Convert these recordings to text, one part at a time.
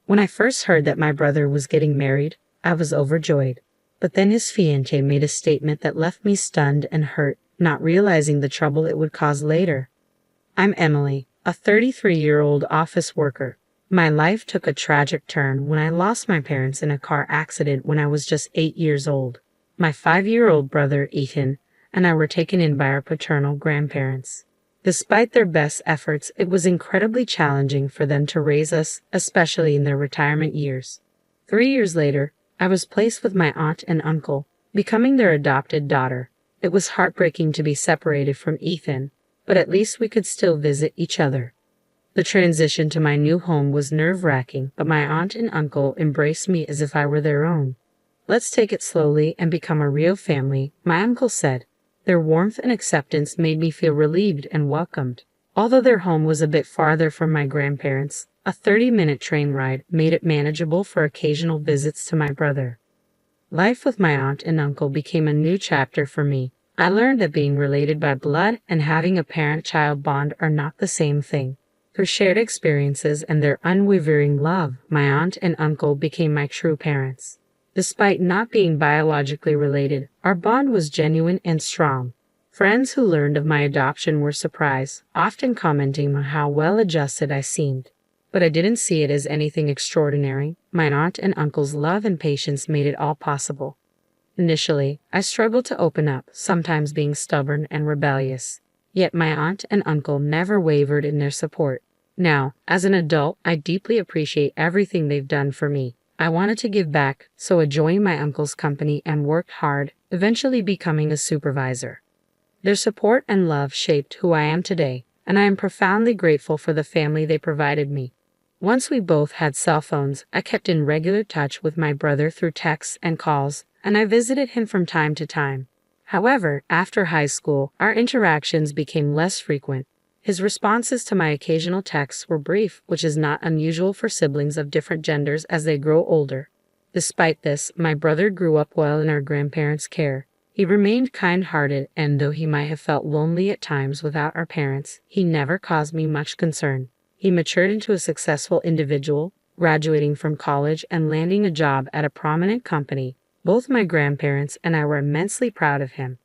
When I first heard that my brother was getting married, I was overjoyed. But then his fiancée made a statement that left me stunned and hurt, not realizing the trouble it would cause later. I'm Emily, a 33-year-old office worker. My life took a tragic turn when I lost my parents in a car accident when I was just 8 years old. My 5-year-old brother, Ethan, and I were taken in by our paternal grandparents. Despite their best efforts, it was incredibly challenging for them to raise us, especially in their retirement years. 3 years later, I was placed with my aunt and uncle, becoming their adopted daughter. It was heartbreaking to be separated from Ethan, but at least we could still visit each other. The transition to my new home was nerve-wracking, but my aunt and uncle embraced me as if I were their own. "Let's take it slowly and become a real family," my uncle said. Their warmth and acceptance made me feel relieved and welcomed. Although their home was a bit farther from my grandparents, a 30-minute train ride made it manageable for occasional visits to my brother. Life with my aunt and uncle became a new chapter for me. I learned that being related by blood and having a parent-child bond are not the same thing. Through shared experiences and their unwavering love, my aunt and uncle became my true parents. Despite not being biologically related, our bond was genuine and strong. Friends who learned of my adoption were surprised, often commenting on how well-adjusted I seemed. But I didn't see it as anything extraordinary. My aunt and uncle's love and patience made it all possible. Initially, I struggled to open up, sometimes being stubborn and rebellious. Yet my aunt and uncle never wavered in their support. Now, as an adult, I deeply appreciate everything they've done for me. I wanted to give back, so I joined my uncle's company and worked hard, eventually becoming a supervisor. Their support and love shaped who I am today, and I am profoundly grateful for the family they provided me. Once we both had cell phones, I kept in regular touch with my brother through texts and calls, and I visited him from time to time. However, after high school, our interactions became less frequent. His responses to my occasional texts were brief, which is not unusual for siblings of different genders as they grow older. Despite this, my brother grew up well in our grandparents' care. He remained kind-hearted, and though he might have felt lonely at times without our parents, he never caused me much concern. He matured into a successful individual, graduating from college and landing a job at a prominent company. Both my grandparents and I were immensely proud of him.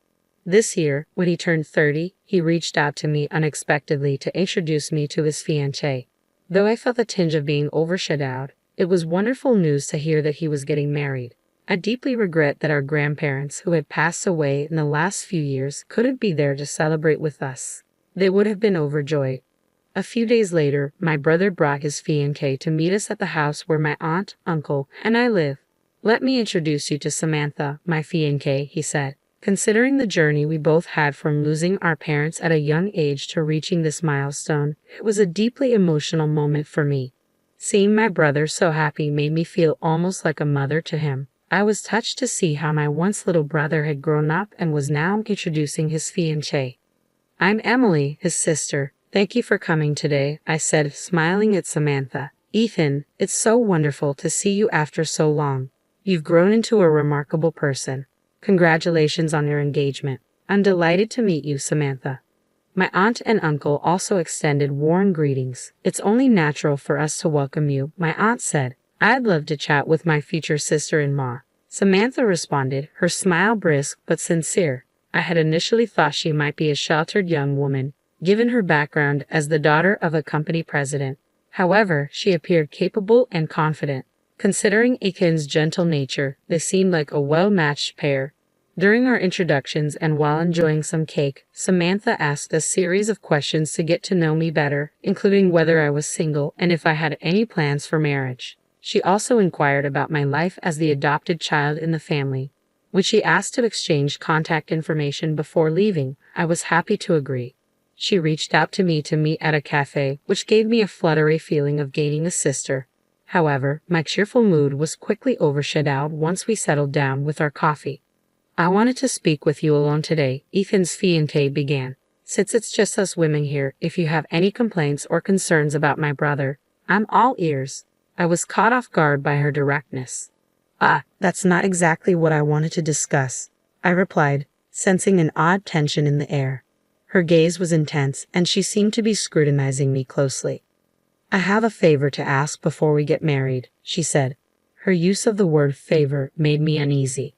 This year, when he turned 30, he reached out to me unexpectedly to introduce me to his fiancée. Though I felt a tinge of being overshadowed, it was wonderful news to hear that he was getting married. I deeply regret that our grandparents, who had passed away in the last few years, couldn't be there to celebrate with us. They would have been overjoyed. A few days later, my brother brought his fiancée to meet us at the house where my aunt, uncle, and I live. "Let me introduce you to Samantha, my fiancée," he said. Considering the journey we both had from losing our parents at a young age to reaching this milestone, it was a deeply emotional moment for me. Seeing my brother so happy made me feel almost like a mother to him. I was touched to see how my once little brother had grown up and was now introducing his fiancée. "I'm Emily, his sister. Thank you for coming today," I said, smiling at Samantha. "Ethan, it's so wonderful to see you after so long. You've grown into a remarkable person. Congratulations on your engagement. I'm delighted to meet you, Samantha." My aunt and uncle also extended warm greetings. "It's only natural for us to welcome you," my aunt said. "I'd love to chat with my future sister-in-law." Samantha responded, her smile brisk but sincere. I had initially thought she might be a sheltered young woman, given her background as the daughter of a company president. However, she appeared capable and confident. Considering Ethan's gentle nature, they seemed like a well-matched pair. During our introductions and while enjoying some cake, Samantha asked a series of questions to get to know me better, including whether I was single and if I had any plans for marriage. She also inquired about my life as the adopted child in the family. When she asked to exchange contact information before leaving, I was happy to agree. She reached out to me to meet at a cafe, which gave me a fluttery feeling of gaining a sister. However, my cheerful mood was quickly overshadowed once we settled down with our coffee. "I wanted to speak with you alone today," Ethan's fiancée began. "Since it's just us women here, if you have any complaints or concerns about my brother, I'm all ears." I was caught off guard by her directness. That's not exactly what I wanted to discuss," I replied, sensing an odd tension in the air. Her gaze was intense, and she seemed to be scrutinizing me closely. I have a favor to ask before we get married, she said. Her use of the word favor made me uneasy.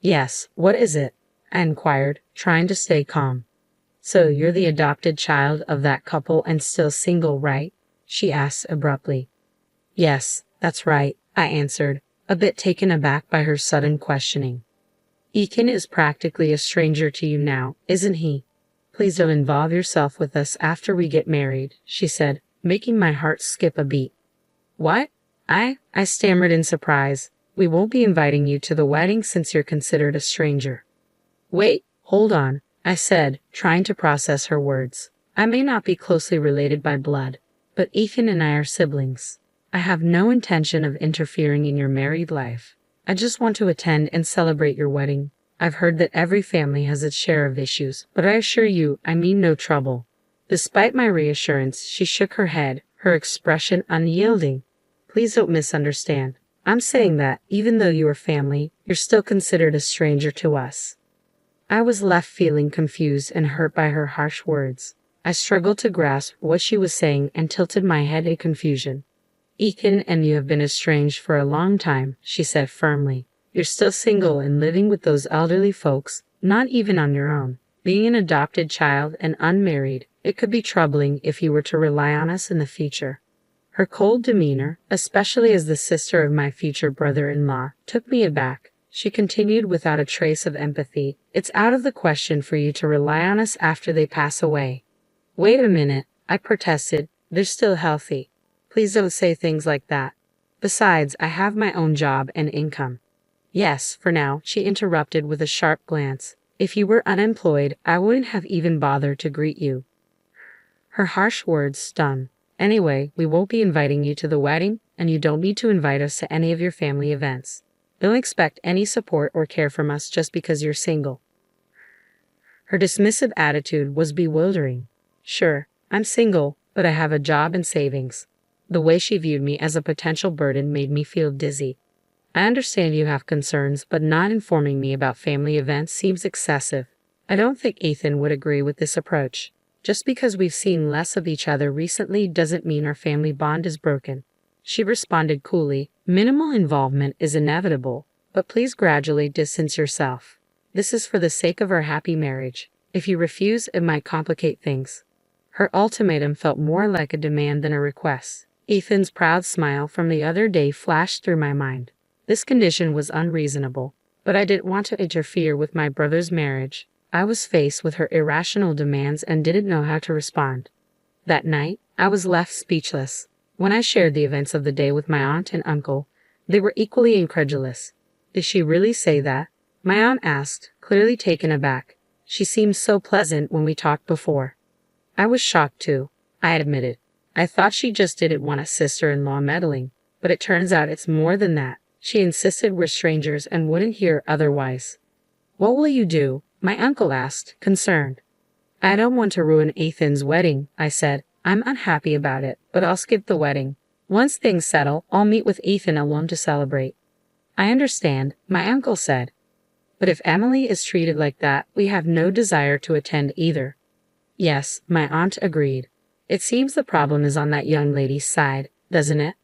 Yes, what is it? I inquired, trying to stay calm. So you're the adopted child of that couple and still single, right? She asked abruptly. Yes, that's right, I answered, a bit taken aback by her sudden questioning. Ethan is practically a stranger to you now, isn't he? Please don't involve yourself with us after we get married, she said, making my heart skip a beat. What? I stammered in surprise. We won't be inviting you to the wedding since you're considered a stranger. Wait, hold on, I said, trying to process her words. I may not be closely related by blood, but Ethan and I are siblings. I have no intention of interfering in your married life. I just want to attend and celebrate your wedding. I've heard that every family has its share of issues, but I assure you I mean no trouble. Despite my reassurance, she shook her head, her expression unyielding. Please don't misunderstand. I'm saying that, even though you are family, you're still considered a stranger to us. I was left feeling confused and hurt by her harsh words. I struggled to grasp what she was saying and tilted my head in confusion. Ethan and you have been estranged for a long time, she said firmly. You're still single and living with those elderly folks, not even on your own. Being an adopted child and unmarried, it could be troubling if you were to rely on us in the future. Her cold demeanor, especially as the sister of my future brother-in-law, took me aback. She continued without a trace of empathy. It's out of the question for you to rely on us after they pass away. Wait a minute, I protested. They're still healthy. Please don't say things like that. Besides, I have my own job and income. Yes, for now, she interrupted with a sharp glance. If you were unemployed, I wouldn't have even bothered to greet you. Her harsh words stung. Anyway, we won't be inviting you to the wedding, and you don't need to invite us to any of your family events. Don't expect any support or care from us just because you're single. Her dismissive attitude was bewildering. Sure, I'm single, but I have a job and savings. The way she viewed me as a potential burden made me feel dizzy. I understand you have concerns, but not informing me about family events seems excessive. I don't think Ethan would agree with this approach. Just because we've seen less of each other recently doesn't mean our family bond is broken. She responded coolly, minimal involvement is inevitable, but please gradually distance yourself. This is for the sake of our happy marriage. If you refuse, it might complicate things. Her ultimatum felt more like a demand than a request. Ethan's proud smile from the other day flashed through my mind. This condition was unreasonable, but I didn't want to interfere with my brother's marriage. I was faced with her irrational demands and didn't know how to respond. That night, I was left speechless. When I shared the events of the day with my aunt and uncle, they were equally incredulous. Did she really say that? My aunt asked, clearly taken aback. She seemed so pleasant when we talked before. I was shocked too, I admitted. I thought she just didn't want a sister-in-law meddling, but it turns out it's more than that. She insisted we're strangers and wouldn't hear otherwise. What will you do? My uncle asked, concerned. I don't want to ruin Ethan's wedding, I said. I'm unhappy about it, but I'll skip the wedding. Once things settle, I'll meet with Ethan alone to celebrate. I understand, my uncle said. But if Emily is treated like that, we have no desire to attend either. Yes, my aunt agreed. It seems the problem is on that young lady's side, doesn't it?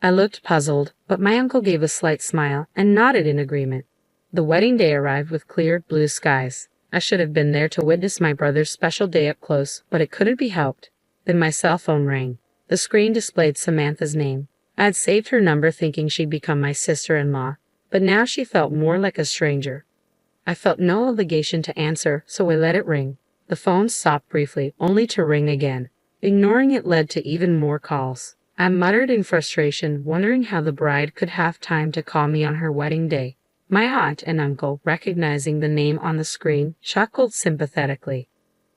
I looked puzzled, but my uncle gave a slight smile and nodded in agreement. The wedding day arrived with clear, blue skies. I should have been there to witness my brother's special day up close, but it couldn't be helped. Then my cell phone rang. The screen displayed Samantha's name. I had saved her number thinking she'd become my sister-in-law, but now she felt more like a stranger. I felt no obligation to answer, so I let it ring. The phone stopped briefly, only to ring again. Ignoring it led to even more calls. I muttered in frustration, wondering how the bride could have time to call me on her wedding day. My aunt and uncle, recognizing the name on the screen, chuckled sympathetically.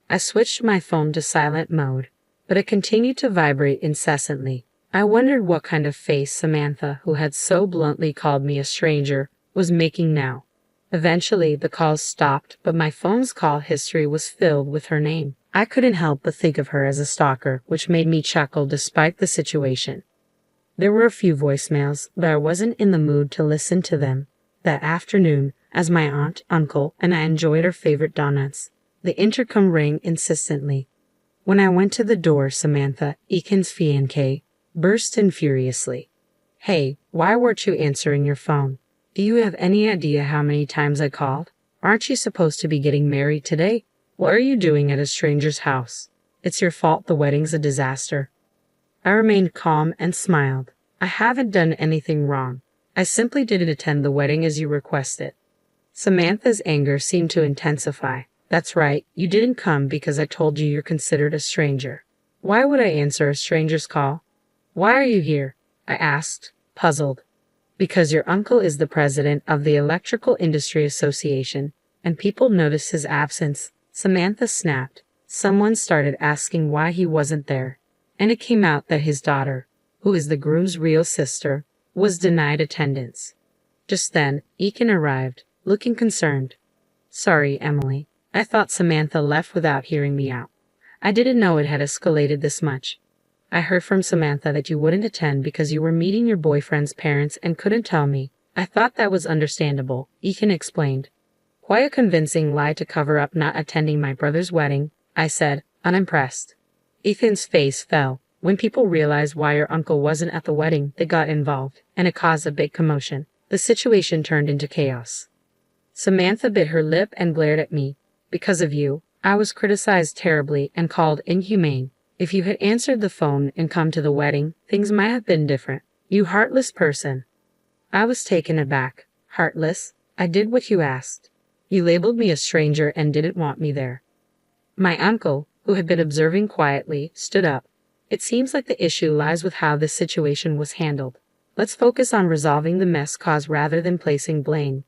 I switched my phone to silent mode, but it continued to vibrate incessantly. I wondered what kind of face Samantha, who had so bluntly called me a stranger, was making now. Eventually, the calls stopped, but my phone's call history was filled with her name. I couldn't help but think of her as a stalker, which made me chuckle despite the situation. There were a few voicemails, but I wasn't in the mood to listen to them. That afternoon, as my aunt, uncle, and I enjoyed our favorite donuts, the intercom rang insistently. When I went to the door, Samantha, Ethan's fiancée, burst in furiously. Hey, why weren't you answering your phone? Do you have any idea how many times I called? Aren't you supposed to be getting married today? What are you doing at a stranger's house? It's your fault the wedding's a disaster. I remained calm and smiled. I haven't done anything wrong. I simply didn't attend the wedding as you requested. Samantha's anger seemed to intensify. That's right, you didn't come because I told you you're considered a stranger. Why would I answer a stranger's call? Why are you here? I asked, puzzled. Because your uncle is the president of the Electrical Industry Association, and people noticed his absence. Samantha snapped. Someone started asking why he wasn't there, and it came out that his daughter, who is the groom's real sister, was denied attendance. Just then, Ethan arrived, looking concerned. Sorry, Emily. I thought Samantha left without hearing me out. I didn't know it had escalated this much. I heard from Samantha that you wouldn't attend because you were meeting your boyfriend's parents and couldn't tell me. I thought that was understandable, Ethan explained. Quite a convincing lie to cover up not attending my brother's wedding, I said, unimpressed. Ethan's face fell. When people realized why your uncle wasn't at the wedding, they got involved, and it caused a big commotion. The situation turned into chaos. Samantha bit her lip and glared at me. Because of you, I was criticized terribly and called inhumane. If you had answered the phone and come to the wedding, things might have been different. You heartless person. I was taken aback. Heartless? I did what you asked. You labeled me a stranger and didn't want me there. My uncle, who had been observing quietly, stood up. It seems like the issue lies with how this situation was handled. Let's focus on resolving the mess caused rather than placing blame.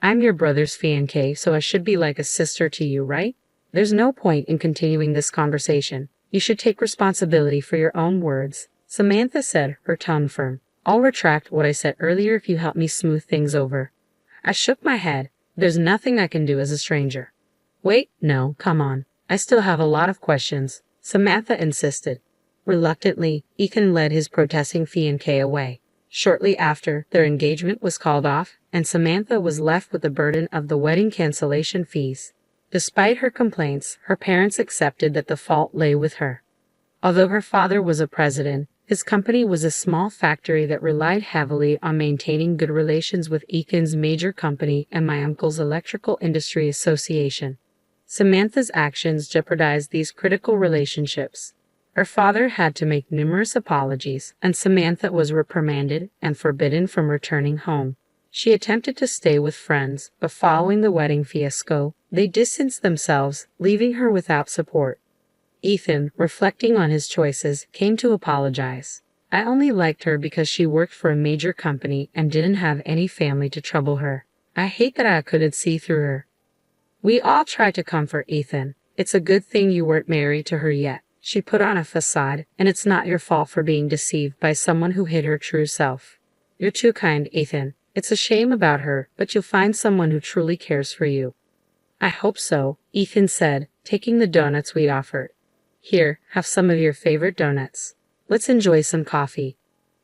I'm your brother's fiancée, so I should be like a sister to you, right? There's no point in continuing this conversation. You should take responsibility for your own words, Samantha said, her tone firm. I'll retract what I said earlier if you help me smooth things over. I shook my head. There's nothing I can do as a stranger. Wait, no, come on. I still have a lot of questions, Samantha insisted. Reluctantly, Ethan led his protesting fiancée away. Shortly after, their engagement was called off, and Samantha was left with the burden of the wedding cancellation fees. Despite her complaints, her parents accepted that the fault lay with her. Although her father was a president, his company was a small factory that relied heavily on maintaining good relations with Ethan's major company and my uncle's Electrical Industry Association. Samantha's actions jeopardized these critical relationships. Her father had to make numerous apologies, and Samantha was reprimanded and forbidden from returning home. She attempted to stay with friends, but following the wedding fiasco, they distanced themselves, leaving her without support. Ethan, reflecting on his choices, came to apologize. I only liked her because she worked for a major company and didn't have any family to trouble her. I hate that I couldn't see through her. We all tried to comfort Ethan. It's a good thing you weren't married to her yet. She put on a facade, and it's not your fault for being deceived by someone who hid her true self. You're too kind, Ethan. It's a shame about her, but you'll find someone who truly cares for you. I hope so, Ethan said, taking the donuts we offered. Here, have some of your favorite donuts. Let's enjoy some coffee.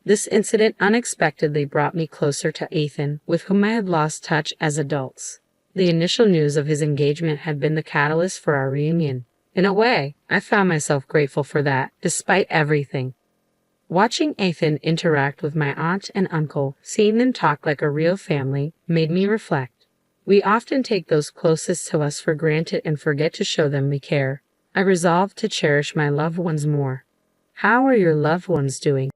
This incident unexpectedly brought me closer to Ethan, with whom I had lost touch as adults. The initial news of his engagement had been the catalyst for our reunion. In a way, I found myself grateful for that, despite everything. Watching Ethan interact with my aunt and uncle, seeing them talk like a real family, made me reflect. We often take those closest to us for granted and forget to show them we care. I resolved to cherish my loved ones more. How are your loved ones doing?